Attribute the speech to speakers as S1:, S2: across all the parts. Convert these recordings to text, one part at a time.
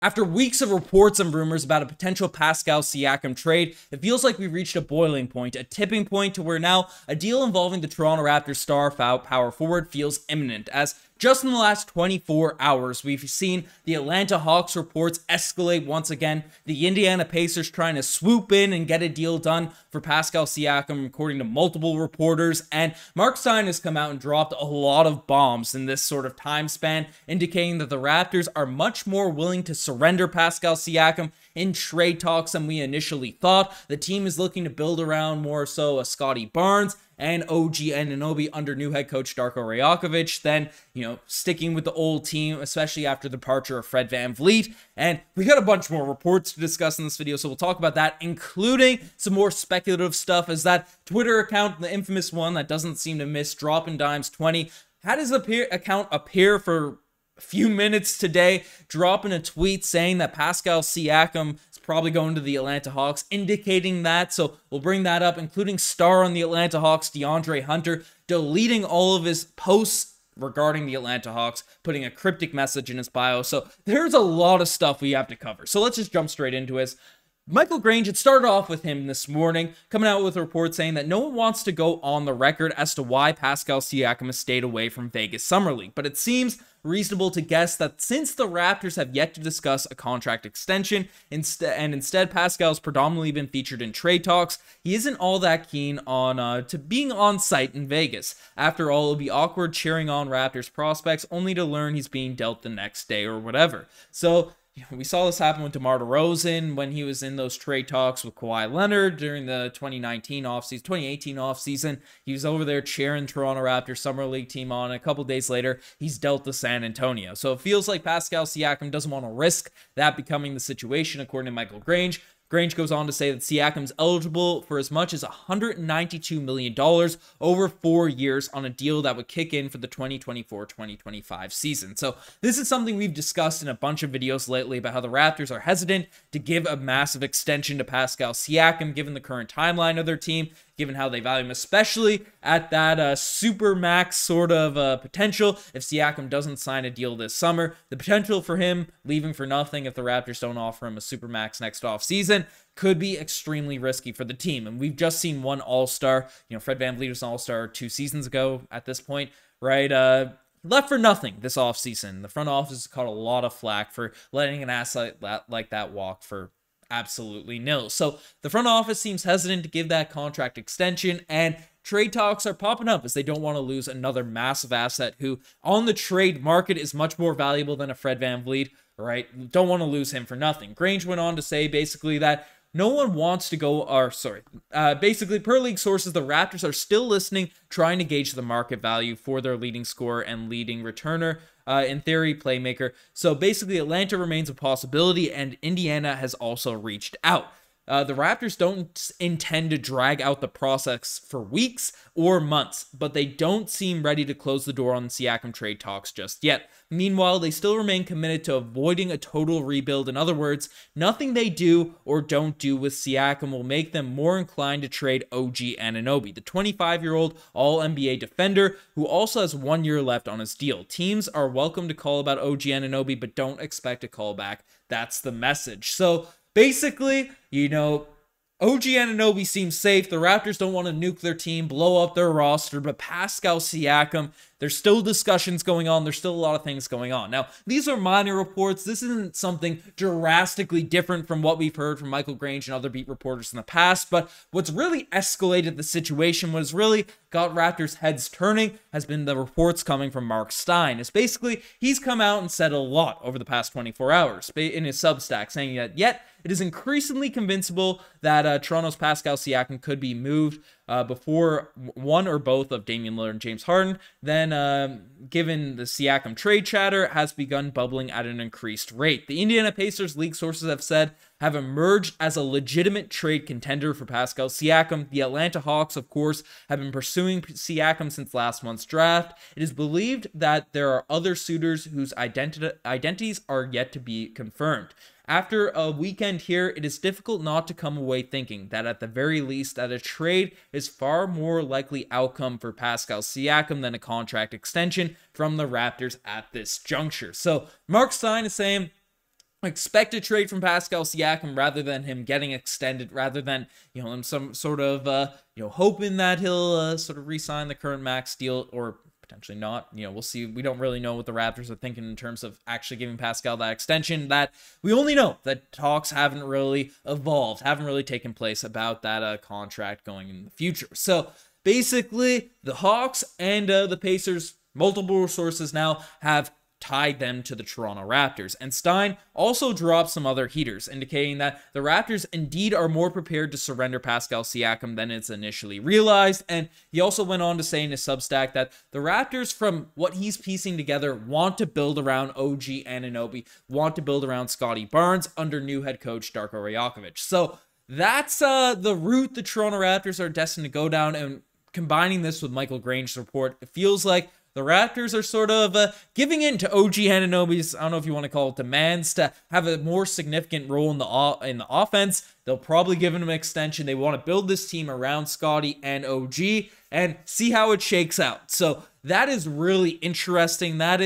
S1: After weeks of reports and rumors about a potential Pascal Siakam trade, it feels like we've reached a boiling point, a tipping point to where now a deal involving the Toronto Raptors star power forward feels imminent, as just in the last 24 hours, we've seen the Atlanta Hawks reports escalate once again, the Indiana Pacers trying to swoop in and get a deal done for Pascal Siakam, according to multiple reporters, and Mark Stein has come out and dropped a lot of bombs in this sort of time span, indicating that the Raptors are much more willing to surrender Pascal Siakam in trade talks than we initially thought. The team is looking to build around more so a Scotty Barnes and OG Anunoby under new head coach Darko Rajakovic, then, sticking with the old team, especially after the departure of Fred VanVleet. And we got a bunch more reports to discuss in this video, so we'll talk about that, including some more speculative stuff, as that Twitter account, the infamous one that doesn't seem to miss, Droppin' Dimes 20, had his account appear for a few minutes today, dropping a tweet saying that Pascal Siakam is probably going to the Atlanta Hawks, indicating that. So we'll bring that up, including star on the Atlanta Hawks, DeAndre Hunter, deleting all of his posts regarding the Atlanta Hawks, putting a cryptic message in his bio. So there's a lot of stuff we have to cover. So let's just jump straight into it. Michael Grange had started off with him this morning, coming out with a report saying that no one wants to go on the record as to why Pascal Siakam has stayed away from Vegas Summer League, but it seems reasonable to guess that since the Raptors have yet to discuss a contract extension, instead Pascal's predominantly been featured in trade talks, he isn't all that keen on to being on site in Vegas. After all, it'll be awkward cheering on Raptors prospects only to learn he's being dealt the next day or whatever. So we saw this happen with DeMar DeRozan when he was in those trade talks with Kawhi Leonard during the 2018 offseason. He was over there cheering Toronto Raptors Summer League team on. A couple days later, he's dealt to San Antonio. So it feels like Pascal Siakam doesn't want to risk that becoming the situation, according to Michael Grange. Grange goes on to say that Siakam's eligible for as much as $192 million over 4 years on a deal that would kick in for the 2024-2025 season. So this is something we've discussed in a bunch of videos lately about how the Raptors are hesitant to give a massive extension to Pascal Siakam given the current timeline of their team, given how they value him, especially at that super max sort of potential if Siakam doesn't sign a deal this summer. The potential for him leaving for nothing if the Raptors don't offer him a super max next offseason could be extremely risky for the team. And we've just seen one all-star, Fred VanVleet was an all-star 2 seasons ago at this point, right? Left for nothing this offseason. The front office caught a lot of flack for letting an asset like that walk for absolutely nil. So the front office seems hesitant to give that contract extension, and trade talks are popping up as they don't want to lose another massive asset who on the trade market is much more valuable than a Fred VanVleet, right? Don't want to lose him for nothing. Grange went on to say basically that no one wants to go, basically per league sources, the Raptors are still listening, trying to gauge the market value for their leading scorer and leading returner, in theory, playmaker. So basically Atlanta remains a possibility and Indiana has also reached out. The Raptors don't intend to drag out the process for weeks or months, but they don't seem ready to close the door on the Siakam trade talks just yet. Meanwhile, they still remain committed to avoiding a total rebuild. In other words, nothing they do or don't do with Siakam will make them more inclined to trade OG Anunoby, the 25-year-old All-NBA defender who also has 1 year left on his deal. Teams are welcome to call about OG Anunoby, but don't expect a callback. That's the message. So basically, OG Anunoby seems safe. The Raptors don't want to nuke their team, blow up their roster, but Pascal Siakam, there's still discussions going on. There's still a lot of things going on. Now, these are minor reports. This isn't something drastically different from what we've heard from Michael Grange and other beat reporters in the past, but what's really escalated the situation, what has really got Raptors heads turning, has been the reports coming from Mark Stein. It's basically, he's come out and said a lot over the past 24 hours in his Substack, saying that yet it is increasingly convincible that Toronto's Pascal Siakam could be moved before one or both of Damian Lillard and James Harden. Then, given the Siakam trade chatter has begun bubbling at an increased rate. The Indiana Pacers, league sources have said, have emerged as a legitimate trade contender for Pascal Siakam. The Atlanta Hawks, of course, have been pursuing Siakam since last month's draft. It is believed that there are other suitors whose identities are yet to be confirmed. After a weekend here, it is difficult not to come away thinking that at the very least that a trade is far more likely outcome for Pascal Siakam than a contract extension from the Raptors at this juncture. So Mark Stein is saying expect a trade from Pascal Siakam rather than him getting extended, rather than, him some sort of, hoping that he'll sort of re-sign the current max deal, or potentially not. We'll see. We don't really know what the Raptors are thinking in terms of actually giving Pascal that extension. That we only know that talks haven't really evolved, haven't really taken place about that contract going in the future. So basically, the Hawks and the Pacers, multiple sources now have tied them to the Toronto Raptors. And Stein also dropped some other heaters, indicating that the Raptors indeed are more prepared to surrender Pascal Siakam than it's initially realized. And he also went on to say in his Substack that the Raptors, from what he's piecing together, want to build around OG Anunoby, want to build around Scotty Barnes under new head coach Darko Rajakovic. So that's the route the Toronto Raptors are destined to go down. And combining this with Michael Grange's report, it feels like the Raptors are sort of giving in to OG Anunoby's, I don't know if you want to call it demands, to have a more significant role in the offense. They'll probably give him an extension. They want to build this team around Scotty and OG and see how it shakes out. So that is really interesting. That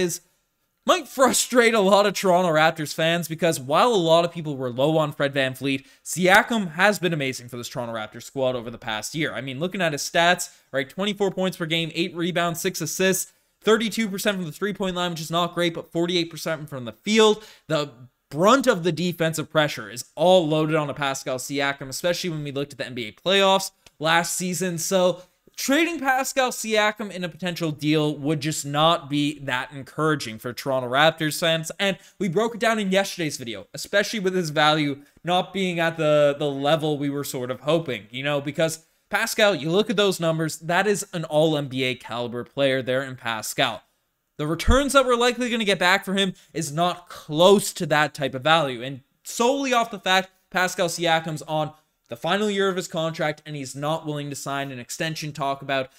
S1: might frustrate a lot of Toronto Raptors fans, because while a lot of people were low on Fred VanVleet, Siakam has been amazing for this Toronto Raptors squad over the past year. I mean, looking at his stats, right, 24 points per game, 8 rebounds, 6 assists, 32% from the three-point line, which is not great, but 48% from the field. The brunt of the defensive pressure is all loaded on a Pascal Siakam, especially when we looked at the NBA playoffs last season. So trading Pascal Siakam in a potential deal would just not be that encouraging for Toronto Raptors fans. And we broke it down in yesterday's video, especially with his value not being at the level we were sort of hoping, because Pascal, you look at those numbers, that is an all-NBA caliber player there in Pascal. The returns that we're likely going to get back for him is not close to that type of value. And solely off the fact Pascal Siakam's on the final year of his contract and he's not willing to sign an extension, talk about,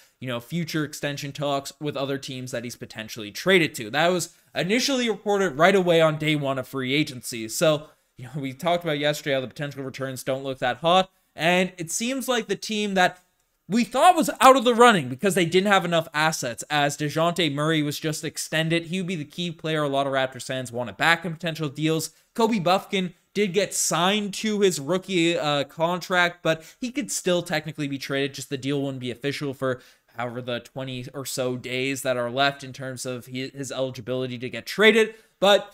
S1: future extension talks with other teams that he's potentially traded to. That was initially reported right away on day one of free agency. So, we talked about yesterday how the potential returns don't look that hot. And it seems like the team that we thought was out of the running because they didn't have enough assets, as DeJounte Murray was just extended. He would be the key player a lot of Raptors fans wanted back in potential deals. Kobe Buffkin did get signed to his rookie contract, but he could still technically be traded. Just the deal wouldn't be official for however the 20 or so days that are left in terms of his eligibility to get traded. But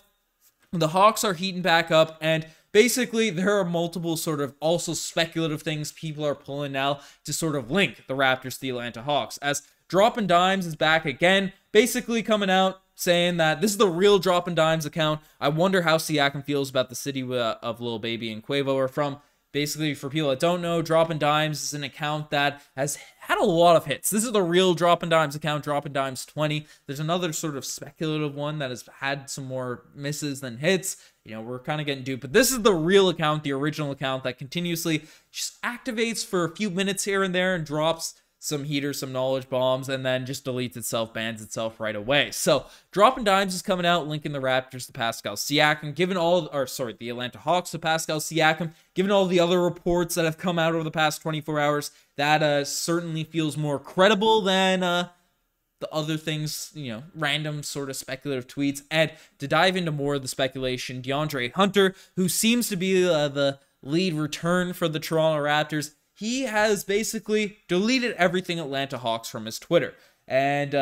S1: the Hawks are heating back up, and basically, there are multiple sort of also speculative things people are pulling now to sort of link the Raptors to the Atlanta Hawks, as Droppin' Dimes is back again, basically coming out saying that this is the real Droppin' Dimes account. I wonder how Siakam feels about the city of Lil Baby and Quavo are from. Basically, for people that don't know, Droppin' Dimes is an account that has had a lot of hits. This is the real Droppin' Dimes account, Droppin' Dimes 20. There's another sort of speculative one that has had some more misses than hits. We're kind of getting duped, but this is the real account, the original account that continuously just activates for a few minutes here and there and drops some heaters, some knowledge bombs, and then just deletes itself, bans itself right away. So Droppin' Dimes is coming out, linking the Raptors to Pascal Siakam, the Atlanta Hawks to Pascal Siakam, given all the other reports that have come out over the past 24 hours, that certainly feels more credible than the other things, random sort of speculative tweets. And to dive into more of the speculation, DeAndre Hunter, who seems to be the lead return for the Toronto Raptors, he has basically deleted everything Atlanta Hawks from his Twitter, and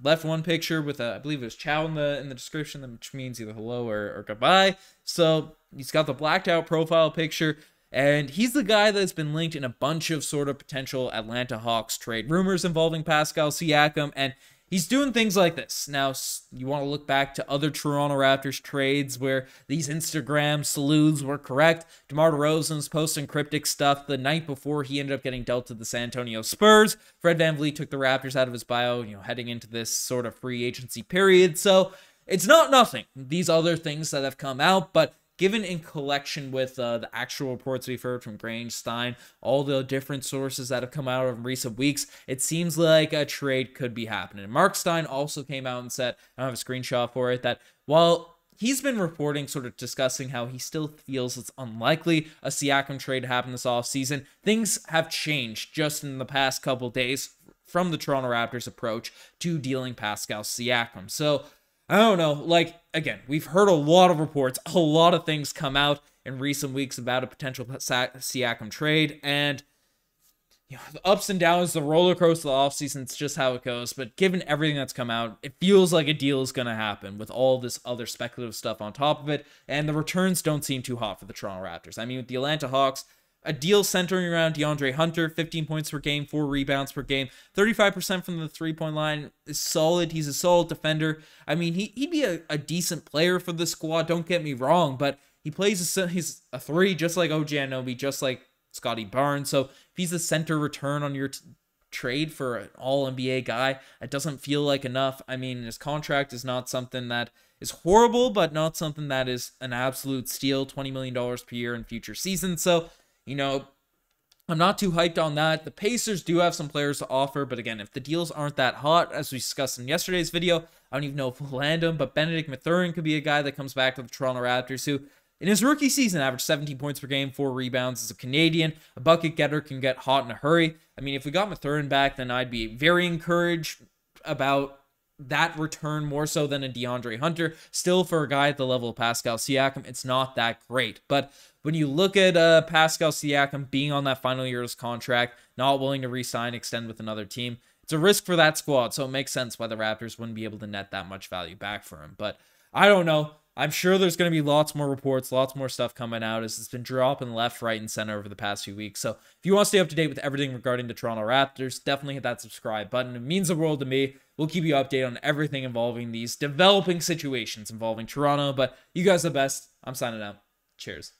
S1: left one picture with I believe it was Chow in the description, which means either hello or goodbye. So he's got the blacked out profile picture, and he's the guy that's been linked in a bunch of sort of potential Atlanta Hawks trade rumors involving Pascal Siakam, and he's doing things like this. Now, you want to look back to other Toronto Raptors trades where these Instagram sleuths were correct. DeMar DeRozan's posting cryptic stuff the night before he ended up getting dealt to the San Antonio Spurs. Fred VanVleet took the Raptors out of his bio, heading into this sort of free agency period. So it's not nothing, these other things that have come out, but given in collection with the actual reports we've heard from Grange, Stein, all the different sources that have come out in recent weeks, it seems like a trade could be happening. Mark Stein also came out and said, I don't have a screenshot for it, that while he's been reporting, sort of discussing how he still feels it's unlikely a Siakam trade to happen this offseason, things have changed just in the past couple days from the Toronto Raptors approach to dealing Pascal Siakam. So I don't know. Like, again, we've heard a lot of reports, a lot of things come out in recent weeks about a potential Siakam trade, and the ups and downs, the roller coaster of the offseason, it's just how it goes. But given everything that's come out, it feels like a deal is going to happen with all this other speculative stuff on top of it, and the returns don't seem too hot for the Toronto Raptors. I mean, with the Atlanta Hawks, a deal centering around DeAndre Hunter, 15 points per game, 4 rebounds per game, 35% from the three-point line is solid. He's a solid defender. I mean, he'd be a decent player for the squad, don't get me wrong, but he's a 3 just like OG Anunoby, just like Scotty Barnes. So if he's a center return on your trade for an all-NBA guy, it doesn't feel like enough. I mean, his contract is not something that is horrible, but not something that is an absolute steal, $20 million per year in future seasons. So, I'm not too hyped on that. The Pacers do have some players to offer, but again, if the deals aren't that hot, as we discussed in yesterday's video, I don't even know if we'll land him, but Benedict Mathurin could be a guy that comes back to the Toronto Raptors who, in his rookie season, averaged 17 points per game, 4 rebounds. As a Canadian, a bucket getter, can get hot in a hurry. I mean, if we got Mathurin back, then I'd be very encouraged about that return more so than a DeAndre Hunter. Still, for a guy at the level of Pascal Siakam, it's not that great. But when you look at Pascal Siakam being on that final year of his contract, not willing to re-sign, extend with another team, it's a risk for that squad. So it makes sense why the Raptors wouldn't be able to net that much value back for him. But I don't know. I'm sure there's going to be lots more reports, lots more stuff coming out as it's been dropping left, right, and center over the past few weeks. So if you want to stay up to date with everything regarding the Toronto Raptors, definitely hit that subscribe button. It means the world to me. We'll keep you updated on everything involving these developing situations involving Toronto. But you guys are the best. I'm signing out. Cheers.